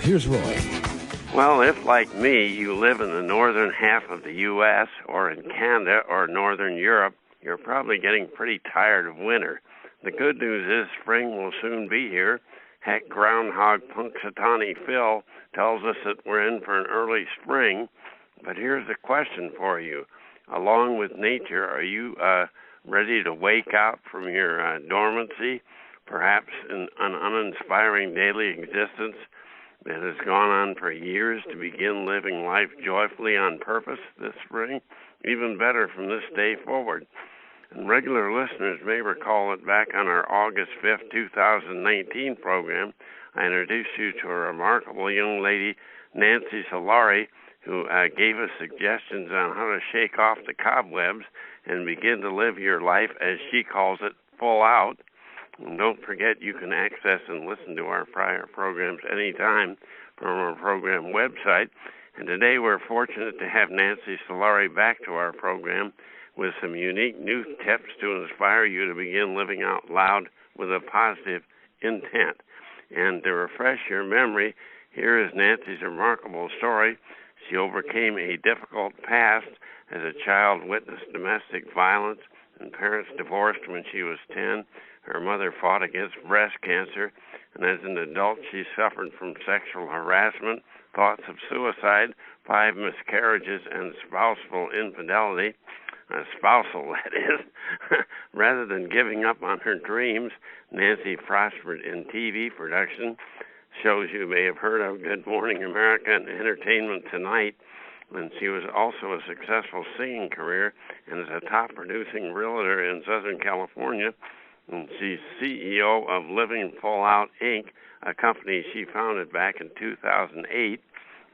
Here's Roy. Well, if, like me, you live in the northern half of the U.S. or in Canada or northern Europe, you're probably getting pretty tired of winter. The good news is spring will soon be here. Heck, Groundhog Punxsutawney Phil tells us that we're in for an early spring. But here's the question for you. Along with nature, are you ready to wake out from your dormancy, perhaps in an uninspiring daily existence that has gone on for years, to begin living life joyfully on purpose this spring? Even better, from this day forward. And regular listeners may recall that back on our August 5th, 2019 program, I introduced you to a remarkable young lady, Nancy Solari, who gave us suggestions on how to shake off the cobwebs and begin to live your life, as she calls it, full out. And don't forget, you can access and listen to our prior programs anytime from our program website. And today we're fortunate to have Nancy Solari back to our program with some unique new tips to inspire you to begin living out loud with a positive intent. And to refresh your memory, here is Nancy's remarkable story. She overcame a difficult past. As a child, witnessed domestic violence, and parents divorced when she was 10. Her mother fought against breast cancer, and as an adult, she suffered from sexual harassment, thoughts of suicide, 5 miscarriages, and spousal infidelity. Spousal, that is. Rather than giving up on her dreams, Nancy prospered in TV production, shows you may have heard of, Good Morning America and Entertainment Tonight. And she was also a successful singing career and is a top-producing realtor in Southern California. And she's CEO of Living Full Out, Inc., a company she founded back in 2008.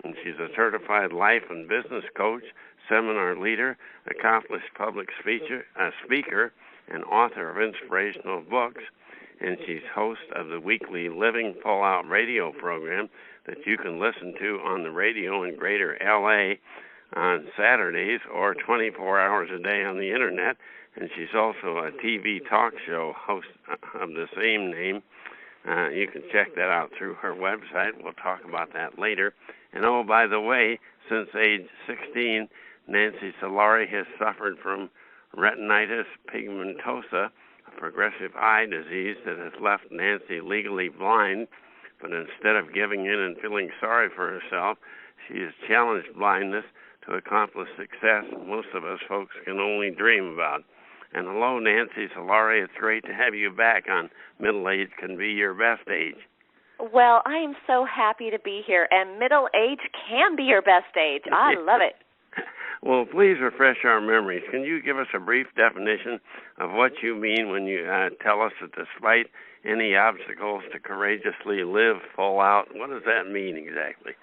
And she's a certified life and business coach, seminar leader, accomplished public speaker, and author of inspirational books. And she's host of the weekly Living Full Out radio program that you can listen to on the radio in Greater L.A. on Saturdays or 24 hours a day on the Internet. And she's also a TV talk show host of the same name. You can check that out through her website. We'll talk about that later. And oh, by the way, since age 16, Nancy Solari has suffered from retinitis pigmentosa, a progressive eye disease that has left Nancy legally blind. But instead of giving in and feeling sorry for herself, she has challenged blindness to accomplish success most of us folks can only dream about. And hello, Nancy Solari. It's great to have you back on Middle Age Can Be Your Best Age. Well, I am so happy to be here, and middle age can be your best age. I love it. Well, please refresh our memories. Can you give us a brief definition of what you mean when you tell us that despite any obstacles to courageously live full out? What does that mean exactly?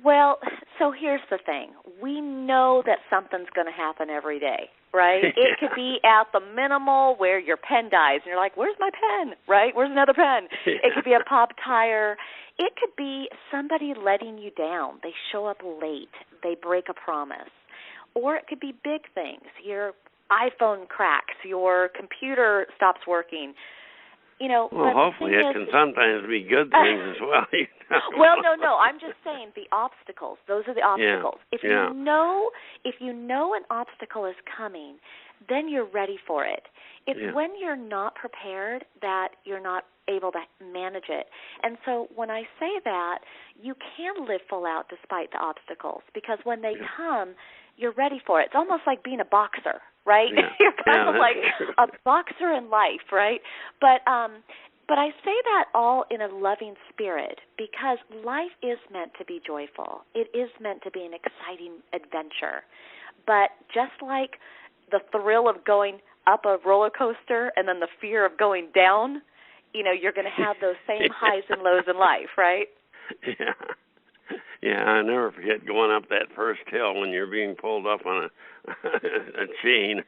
Well, so here's the thing. We know that something's going to happen every day, right? Yeah. It could be at the minimal where your pen dies, and you're like, where's my pen, right? Where's another pen? Yeah. It could be a pop tire. It could be somebody letting you down. They show up late. They break a promise. Or it could be big things. Your iPhone cracks. Your computer stops working. Well, hopefully it can sometimes be good things as well. Well, no. I'm just saying the obstacles. Those are the obstacles. Yeah. If you know an obstacle is coming, then you're ready for it. It's when you're not prepared that you're not able to manage it. And so when I say that, you can live full out despite the obstacles, because when they come, you're ready for it. It's almost like being a boxer, right? Yeah. You're kind of like a boxer in life, right? But I say that all in a loving spirit, because life is meant to be joyful. It is meant to be an exciting adventure. But just like the thrill of going up a roller coaster and then the fear of going down, you're going to have those same highs and lows in life, right? Yeah. Yeah, I never forget going up that first hill when you're being pulled up on a chain.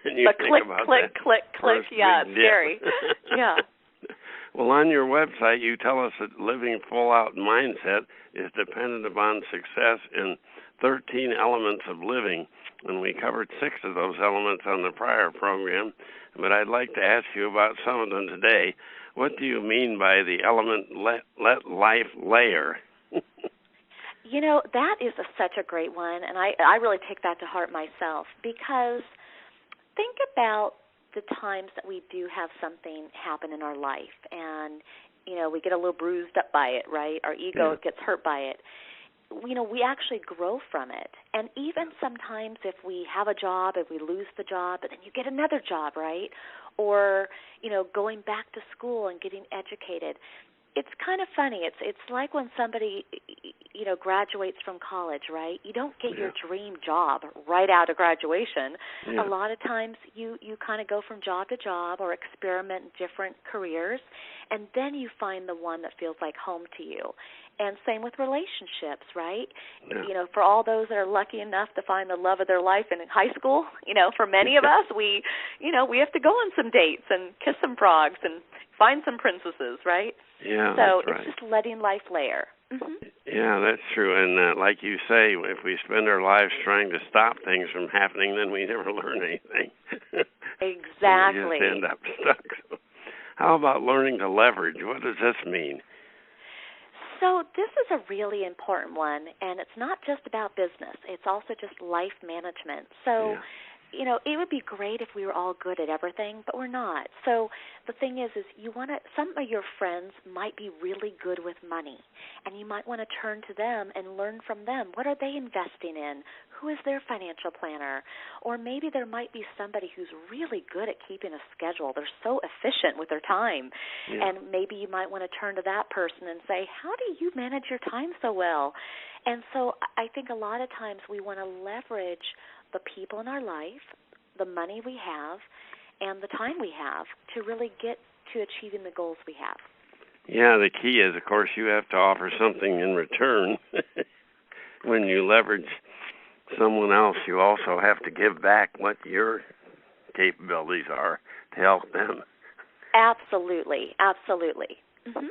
And you think click, about click, that click, click. Yeah, it's scary. Yeah. Well, on your website, you tell us that living full-out mindset is dependent upon success in 13 elements of living, and we covered 6 of those elements on the prior program, but I'd like to ask you about some of them today. What do you mean by the element let life layer? That is such a great one, and I really take that to heart myself, because think about the times that we do have something happen in our life, and we get a little bruised up by it, right? Our ego gets hurt by it. We actually grow from it. And even sometimes if we have a job, if we lose the job, but then you get another job, right? Or, going back to school and getting educated. It's kind of funny. It's like when somebody, graduates from college, right? You don't get your dream job right out of graduation. Yeah. A lot of times you kind of go from job to job or experiment in different careers, and then you find the one that feels like home to you. And same with relationships, right? Yeah. For all those that are lucky enough to find the love of their life in high school, for many of us, we have to go on some dates and kiss some frogs and find some princesses, right? Yeah, so that's right. It's just letting life layer. Mm-hmm. Yeah, that's true. And like you say, if we spend our lives trying to stop things from happening, then we never learn anything. Exactly. We just end up stuck. So how about learning to leverage? What does this mean? So this is a really important one, and it's not just about business. It's also just life management. So, it would be great if we were all good at everything, but we're not. So the thing is some of your friends might be really good with money, and you might want to turn to them and learn from them. What are they investing in? Who is their financial planner? Or maybe there might be somebody who's really good at keeping a schedule. They're so efficient with their time. Yeah. And maybe you might want to turn to that person and say, how do you manage your time so well? And so I think a lot of times we want to leverage the people in our life, the money we have, and the time we have to really get to achieving the goals we have. Yeah, the key is, of course, you have to offer something in return. When you leverage someone else, you also have to give back what your capabilities are to help them. Absolutely, absolutely. Mm-hmm.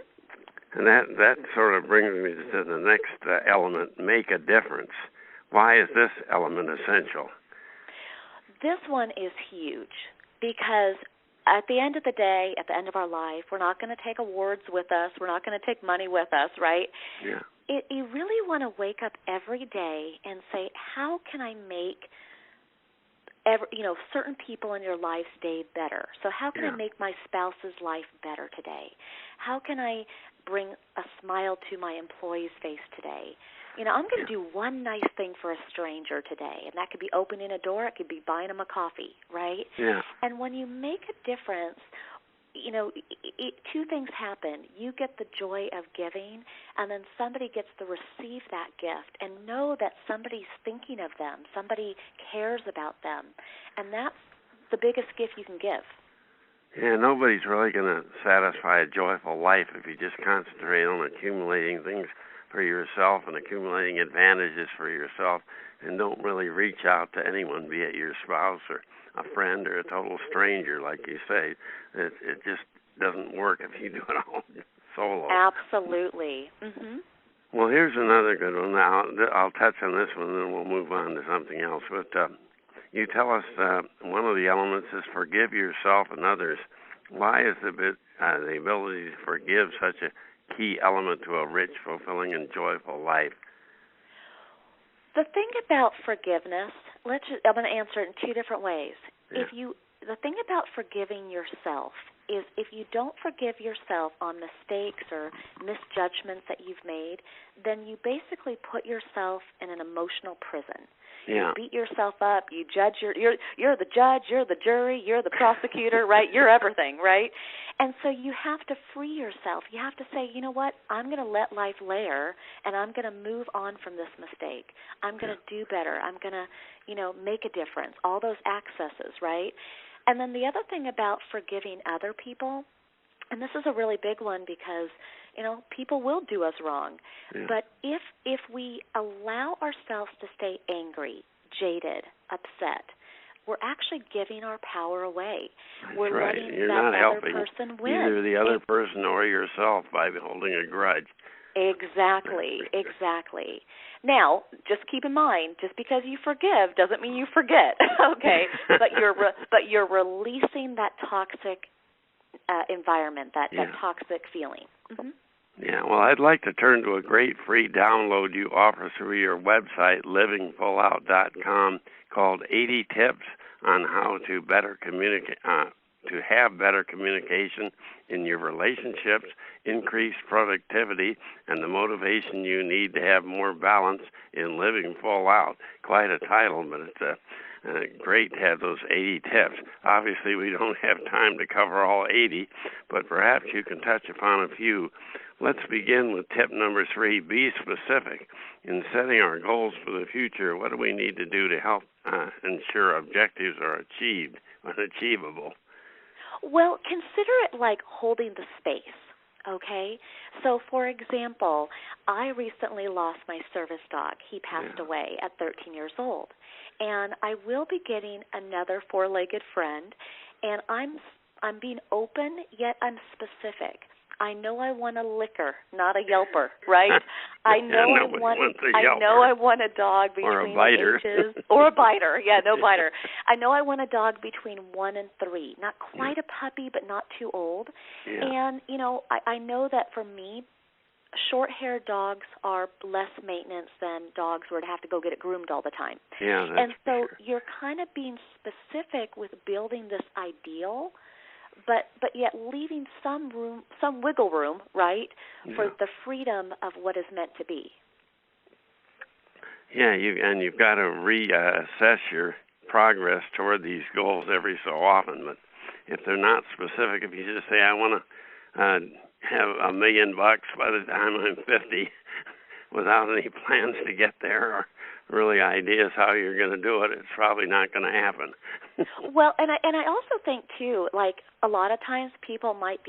And that sort of brings me to the next element, make a difference. Why is this element essential? This one is huge because at the end of the day, at the end of our life, we're not going to take awards with us. We're not going to take money with us, right? Yeah. You really want to wake up every day and say, how can I make certain people in your life's day better? So how can I make my spouse's life better today? How can I bring a smile to my employee's face today? I'm going to do one nice thing for a stranger today, and that could be opening a door. It could be buying them a coffee, right? Yeah. And when you make a difference, two things happen. You get the joy of giving, and then somebody gets to receive that gift and know that somebody's thinking of them, somebody cares about them, and that's the biggest gift you can give. Yeah, nobody's really going to satisfy a joyful life if you just concentrate on accumulating things for yourself and accumulating advantages for yourself and don't really reach out to anyone, be it your spouse or a friend or a total stranger, like you say. It just doesn't work if you do it all solo. Absolutely. Mm-hmm. Well, here's another good one. Now, I'll touch on this one, and then we'll move on to something else. But you tell us one of the elements is forgive yourself and others. Why is the ability to forgive such a key element to a rich, fulfilling, and joyful life? The thing about forgiveness, I'm going to answer it in two different ways. Yeah. The thing about forgiving yourself is if you don't forgive yourself on mistakes or misjudgments that you've made, then you basically put yourself in an emotional prison. Yeah. You beat yourself up. You judge. You're the judge. You're the jury. You're the prosecutor, right? You're everything, right? And so you have to free yourself. You have to say, you know what? I'm going to let life layer, and I'm going to move on from this mistake. I'm going to do better. I'm going to, make a difference. All those accesses, right? And then the other thing about forgiving other people, and this is a really big one because, people will do us wrong. Yeah. But if we allow ourselves to stay angry, jaded, upset, we're actually giving our power away. That's we're right. letting You're that not other helping person win. either the other person or yourself by holding a grudge. Exactly. Now, just keep in mind, just because you forgive doesn't mean you forget, okay? But you're releasing that toxic environment, that toxic feeling. Mm-hmm. Yeah, well, I'd like to turn to a great free download you offer through your website, livingfullout.com, called 80 Tips on How to Better Communicate, to have better communication in your relationships, increase productivity, and the motivation you need to have more balance in living full out. Quite a title, but it's great to have those 80 tips. Obviously, we don't have time to cover all 80, but perhaps you can touch upon a few. Let's begin with tip number 3, be specific. In setting our goals for the future, what do we need to do to help ensure objectives are achieved and achievable? Well, consider it like holding the space, okay? So, for example, I recently lost my service dog. He passed away at 13 years old. And I will be getting another four-legged friend, and I'm being open, yet I'm specific. I know I want a licker, not a yelper, right? I know I want a dog between the ages, or a biter. Yeah, no biter. I know I want a dog between 1 and 3, not quite a puppy, but not too old. Yeah. And I know that for me, short-haired dogs are less maintenance than dogs where to have to go get it groomed all the time. Yeah, and so you're kind of being specific with building this ideal, but yet leaving some room, some wiggle room, right, for the freedom of what is meant to be. Yeah, you've got to reassess your progress toward these goals every so often. But if they're not specific, if you just say, I want to have $1 million by the time I'm 50, without any plans to get there or really ideas how you're going to do it, it's probably not going to happen. Well, and I also think too, like a lot of times people might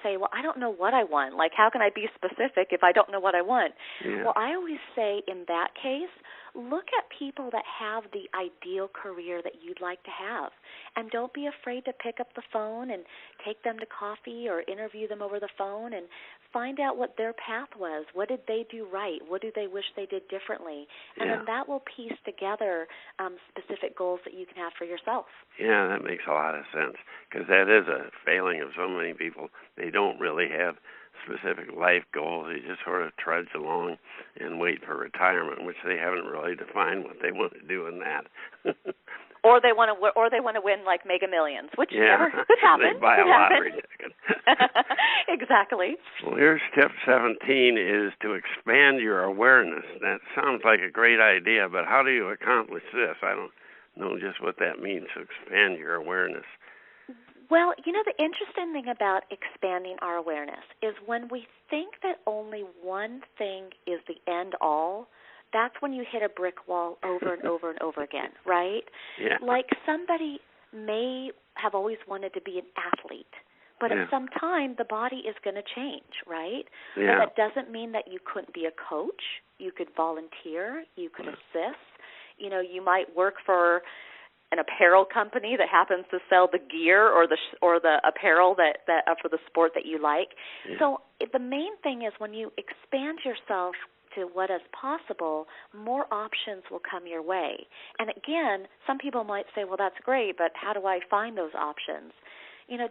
say, well, I don't know what I want. Like, how can I be specific if I don't know what I want? Yeah. Well, I always say in that case, look at people that have the ideal career that you'd like to have, and don't be afraid to pick up the phone and take them to coffee or interview them over the phone and find out what their path was. What did they do right? What do they wish they did differently? And then that will piece together specific goals that you can have for yourself. Yeah, that makes a lot of sense, because that is a failing of so many people. They don't really have specific life goals. They just sort of trudge along and wait for retirement, which they haven't really defined what they want to do in that. Or they want to win like Mega Millions, which never could happen. They buy a lottery ticket. Exactly. Well, here's tip 17 is to expand your awareness. That sounds like a great idea, but how do you accomplish this? I don't know just what that means, to expand your awareness. Well, the interesting thing about expanding our awareness is when we think that only one thing is the end all, that's when you hit a brick wall over and over and over again, right? Yeah. Like somebody may have always wanted to be an athlete, but at some time the body is going to change, right? Yeah. But that doesn't mean that you couldn't be a coach. You could volunteer. You could assist. You might work for an apparel company that happens to sell the gear or the apparel that for the sport that you like. Yeah. So the main thing is when you expand yourself to what is possible, more options will come your way. And again, some people might say, well, that's great, but how do I find those options?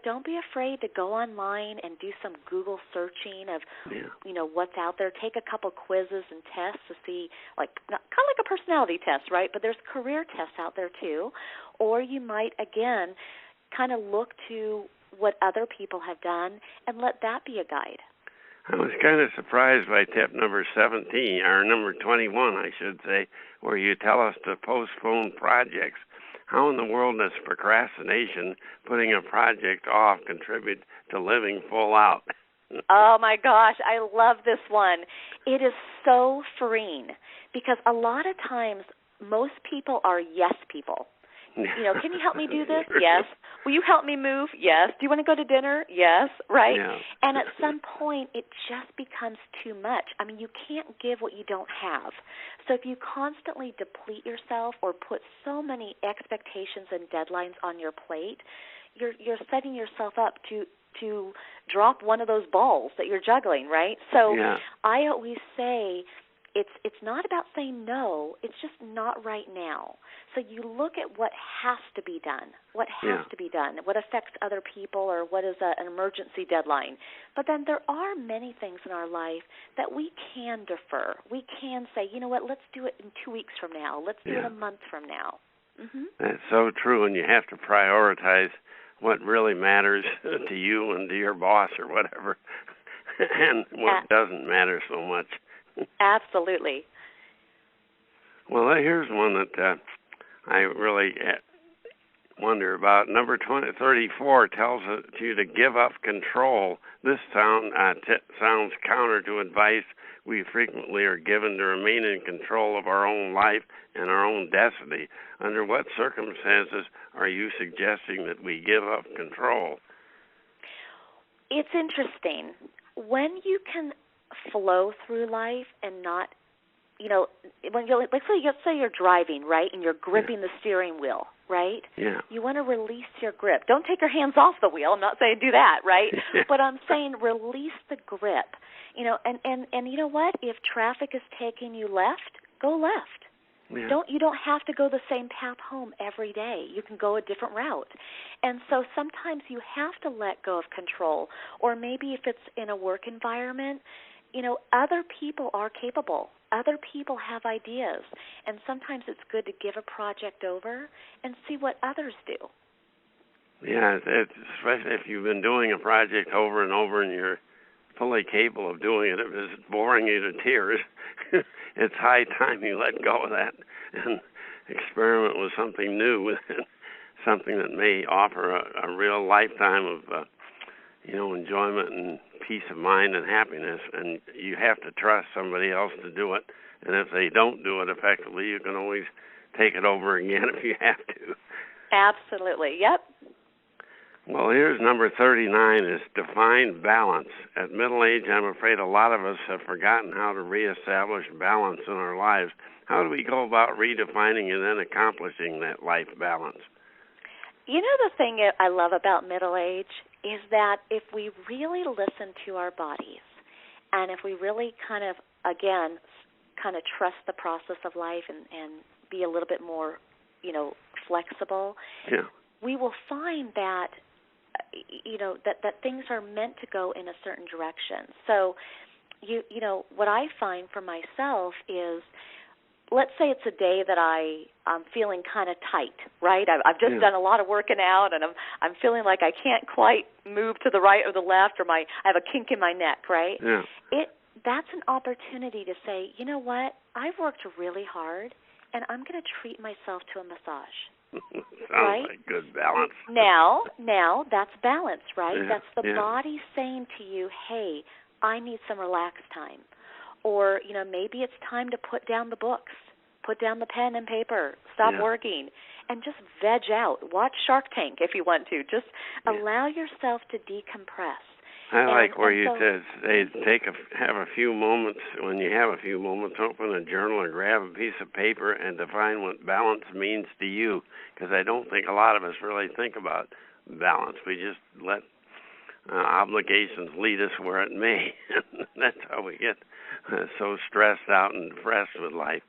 Don't be afraid to go online and do some Google searching of, what's out there. Take a couple quizzes and tests to see, kind of like a personality test, right? But there's career tests out there too. Or you might, again, kind of look to what other people have done and let that be a guide. I was kind of surprised by tip number 17, or number 21, I should say, where you tell us to postpone projects. How in the world does procrastination, putting a project off, contribute to living full out? Oh, my gosh, I love this one. It is so freeing because a lot of times most people are yes people. Can you help me do this? Yes. Will you help me move? Yes. Do you want to go to dinner? Yes. Right? Yeah. And at some point, it just becomes too much. I mean, you can't give what you don't have. So if you constantly deplete yourself or put so many expectations and deadlines on your plate, you're setting yourself up to drop one of those balls that you're juggling, right? So I always say, it's not about saying no, it's just not right now. So you look at what has to be done, what affects other people, or what is an emergency deadline. But then there are many things in our life that we can defer. We can say, you know what, let's do it in 2 weeks from now. Let's do it a month from now. Mm-hmm. That's so true, and you have to prioritize what really matters to you and to your boss or whatever, and what doesn't matter so much. Absolutely. Well, here's one that I really wonder about. Number 34 tells you to give up control. This sounds counter to advice we frequently are given to remain in control of our own life and our own destiny. Under what circumstances are you suggesting that we give up control? It's interesting. When you can flow through life and not, when let's say you're driving, right, and you're gripping the steering wheel, right? Yeah. You want to release your grip. Don't take your hands off the wheel. I'm not saying do that, right? But I'm saying release the grip. And you know what? If traffic is taking you left, go left. Yeah. You don't have to go the same path home every day. You can go a different route. And so sometimes you have to let go of control. Or maybe if it's in a work environment, other people are capable. Other people have ideas. And sometimes it's good to give a project over and see what others do. Yeah, especially if you've been doing a project over and over and you're fully capable of doing it. If it's boring you to tears, it's high time you let go of that and experiment with something new, something that may offer a real lifetime of enjoyment and peace of mind and happiness. And you have to trust somebody else to do it. And if they don't do it effectively, you can always take it over again if you have to. Absolutely. Yep. Well, here's number 39 is define balance. At middle age, I'm afraid a lot of us have forgotten how to reestablish balance in our lives. How do we go about redefining and then accomplishing that life balance? The thing I love about middle age is that if we really listen to our bodies and if we really kind of trust the process of life and be a little bit more, flexible, we will find that that things are meant to go in a certain direction. So, what I find for myself is, let's say it's a day that I'm feeling kind of tight, right? I've just done a lot of working out, and I'm feeling like I can't quite move to the right or the left, or I have a kink in my neck, right? Yeah. That's an opportunity to say, you know what? I've worked really hard, and I'm going to treat myself to a massage. Sounds like good balance. Now that's balance, right? Yeah, that's the body saying to you, hey, I need some relaxed time. Or, maybe it's time to put down the books, put down the pen and paper, stop working, and just veg out. Watch Shark Tank if you want to. Just allow yourself to decompress. I like where you said have a few moments. When you have a few moments, open a journal or grab a piece of paper and define what balance means to you. Because I don't think a lot of us really think about balance. We just let obligations lead us where it may. That's how we get so stressed out and depressed with life.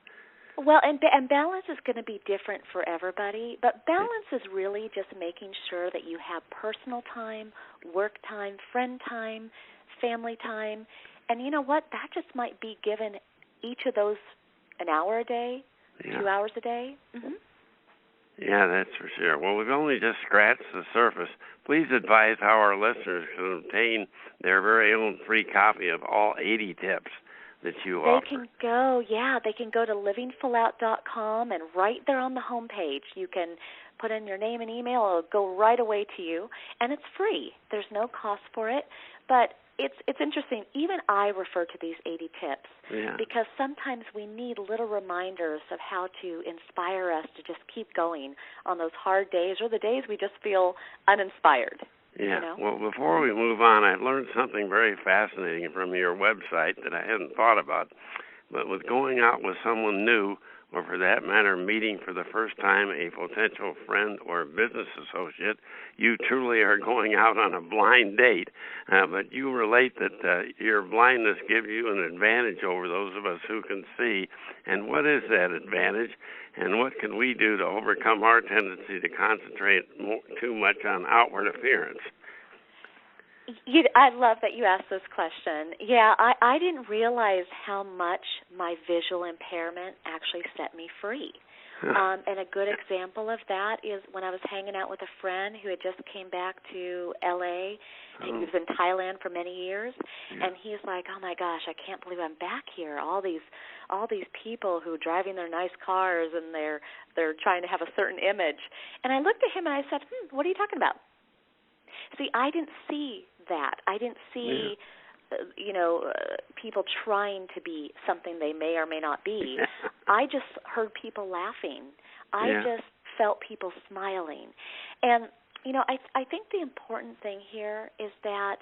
Well, and balance is going to be different for everybody, but balance is really just making sure that you have personal time, work time, friend time, family time, and you know what? That just might be given each of those an hour a day, 2 hours a day. Mm-hmm. Yeah, that's for sure. Well, we've only just scratched the surface. Please advise how our listeners can obtain their very own free copy of all 80 tips that you offer. They can go to livingfullout.com, and right there on the homepage you can put in your name and email. It'll go right away to you, and it's free. There's no cost for it, but it's interesting. Even I refer to these 80 tips because sometimes we need little reminders of how to inspire us to just keep going on those hard days or the days we just feel uninspired. Yeah. Well, before we move on, I've learned something very fascinating from your website that I hadn't thought about. But with going out with someone new, or for that matter, meeting for the first time a potential friend or business associate, you truly are going out on a blind date. But you relate that your blindness gives you an advantage over those of us who can see. And what is that advantage? And what can we do to overcome our tendency to concentrate too much on outward appearance? I love that you asked this question. Yeah, I didn't realize how much my visual impairment actually set me free. And a good example of that is when I was hanging out with a friend who had just came back to L.A. He was in Thailand for many years, and he's like, "Oh my gosh, I can't believe I'm back here. All these people who are driving their nice cars and they're trying to have a certain image." And I looked at him and I said, "What are you talking about?" See, I didn't see that. I didn't see, people trying to be something they may or may not be. I just heard people laughing. I just felt people smiling. And, I think the important thing here is that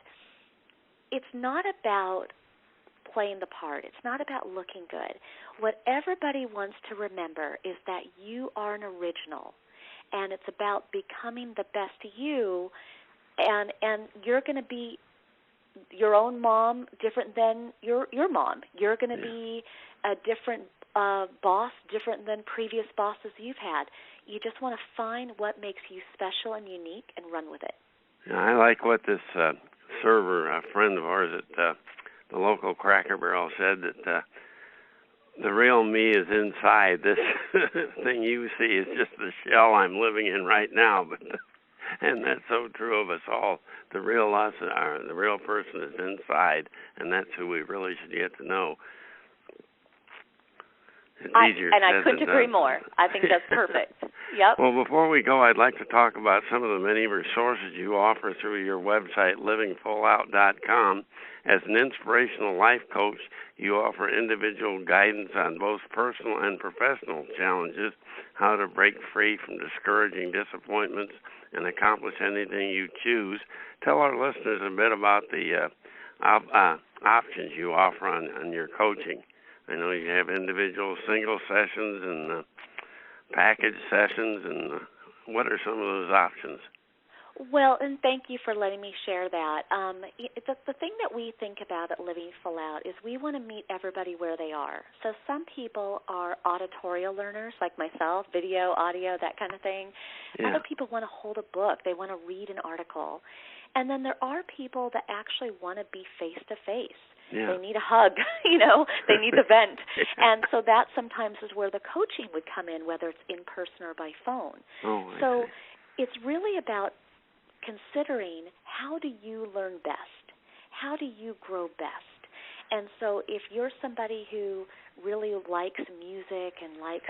it's not about playing the part. It's not about looking good. What everybody wants to remember is that you are an original, and it's about becoming the best you. And you're going to be your own mom different than your mom. You're going to be a different boss different than previous bosses you've had. You just want to find what makes you special and unique and run with it. Yeah, I like what this server, a friend of ours at the local Cracker Barrel, said, that the real me is inside. This thing you see is just the shell I'm living in right now, but... And that's so true of us all. The real us, the real person is inside, and that's who we really should get to know. It's easier said than done. I couldn't agree more. I think that's perfect. Yep. Well, before we go, I'd like to talk about some of the many resources you offer through your website, livingfullout.com. As an inspirational life coach, you offer individual guidance on both personal and professional challenges, how to break free from discouraging disappointments and accomplish anything you choose. Tell our listeners a bit about the options you offer on your coaching. I know you have individual single sessions and package sessions, and what are some of those options? Well, and thank you for letting me share that. The thing that we think about at Living Full Out is we want to meet everybody where they are. So some people are auditorial learners like myself, video, audio, that kind of thing. Yeah. Other people want to hold a book. They want to read an article. And then there are people that actually want to be face-to-face. Yeah. They need a hug, they need the vent. And so that sometimes is where the coaching would come in, whether it's in person or by phone. So it's really about considering, how do you learn best? How do you grow best? And so if you're somebody who really likes music and likes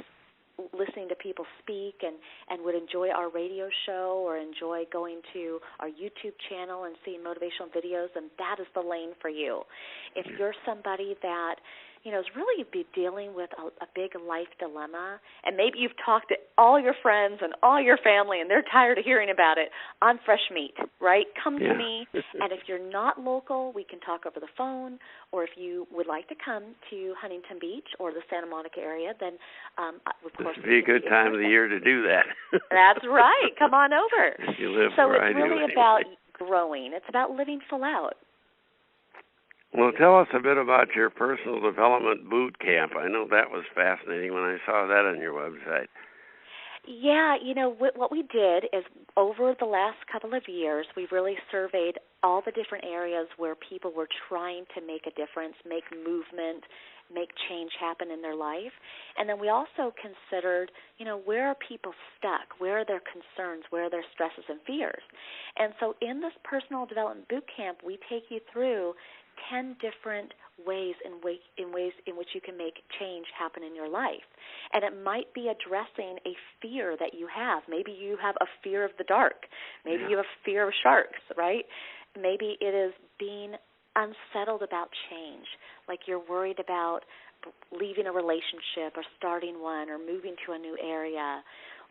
listening to people speak and would enjoy our radio show or enjoy going to our YouTube channel and seeing motivational videos, then that is the lane for you. If you're somebody that is really be dealing with a big life dilemma, and maybe you've talked to all your friends and all your family and they're tired of hearing about it, I'm fresh meat, right? Come to me, and if you're not local, we can talk over the phone, or if you would like to come to Huntington Beach or the Santa Monica area, then of course this would be a good time of the year to do that. That's right. Come on over. You live so where it's really about growing. It's about living full out. Well, tell us a bit about your personal development boot camp. I know that was fascinating when I saw that on your website. Yeah, what we did is over the last couple of years, we've really surveyed all the different areas where people were trying to make a difference, make movement, make change happen in their life. And then we also considered, where are people stuck? Where are their concerns? Where are their stresses and fears? And so in this personal development boot camp, we take you through 10 different ways in which you can make change happen in your life. And it might be addressing a fear that you have. Maybe you have a fear of the dark. Maybe you have a fear of sharks, right? Maybe it is being unsettled about change, like you're worried about leaving a relationship or starting one or moving to a new area.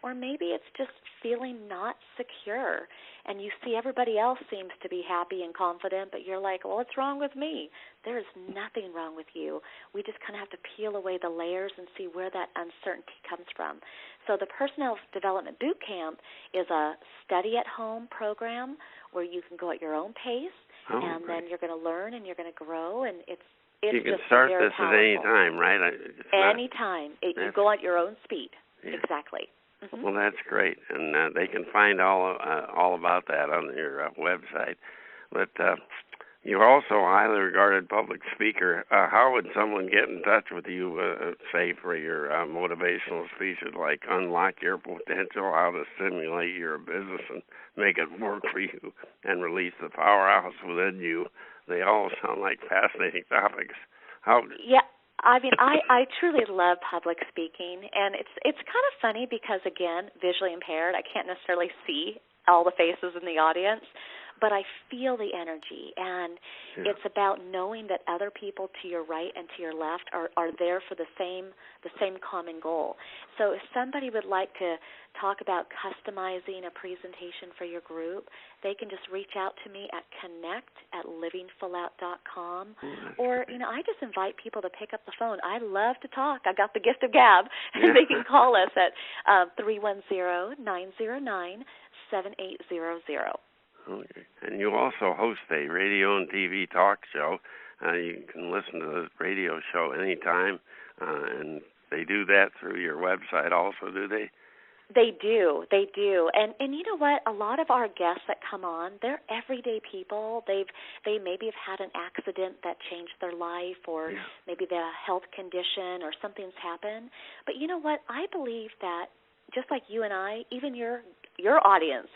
or maybe it's just feeling not secure, and you see everybody else seems to be happy and confident, but you're like, well, what's wrong with me? There is nothing wrong with you. We just kind of have to peel away the layers and see where that uncertainty comes from. So the Personal Development Boot Camp is a study-at-home program where you can go at your own pace, and then you're going to learn and you're going to grow, and it's you can just start very this powerful. at any time, right? Any time. You go at your own speed. Yeah. Exactly. Mm-hmm. Well, that's great, and they can find all about that on your website. But you're also a highly regarded public speaker. How would someone get in touch with you, say, for your motivational speeches like Unlock Your Potential, How to Stimulate Your Business and Make It Work for You, and Release the Powerhouse Within You? They all sound like fascinating topics. Yeah. I mean, I truly love public speaking, and it's kind of funny because, again, visually impaired, I can't necessarily see all the faces in the audience, but I feel the energy, and it's about knowing that other people to your right and to your left are there for the same common goal. So if somebody would like to talk about customizing a presentation for your group, they can just reach out to me at connect@livingfullout.com, or, I just invite people to pick up the phone. I love to talk. I got the gift of gab, and they can call us at 310-909-7800. Okay. And you also host a radio and TV talk show. You can listen to the radio show anytime, and they do that through your website also, do they? They do. And you know what? A lot of our guests that come on, they're everyday people. They maybe have had an accident that changed their life, or maybe they have a health condition or something's happened. But you know what? I believe that just like you and I, even your audience,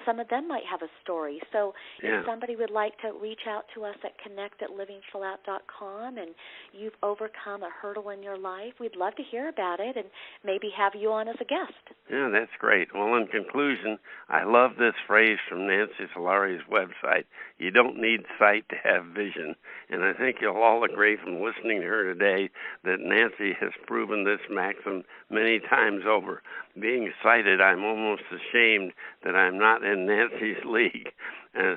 some of them might have a story. So if somebody would like to reach out to us at connect@livingfullout.com and you've overcome a hurdle in your life, we'd love to hear about it and maybe have you on as a guest. Yeah, that's great. Well, in conclusion, I love this phrase from Nancy Solari's website: you don't need sight to have vision. And I think you'll all agree from listening to her today that Nancy has proven this maxim many times over. Being sighted, I'm almost ashamed that I'm not in Nancy's league.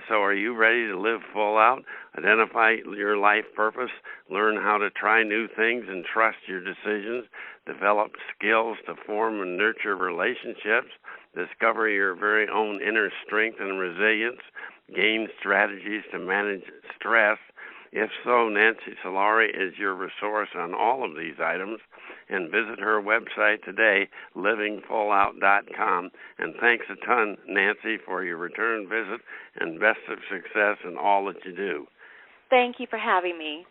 So are you ready to live full out, identify your life purpose, learn how to try new things and trust your decisions, develop skills to form and nurture relationships, discover your very own inner strength and resilience, gain strategies to manage stress? If so, Nancy Solari is your resource on all of these items, and visit her website today, livingfullout.com. And thanks a ton, Nancy, for your return visit, and best of success in all that you do. Thank you for having me.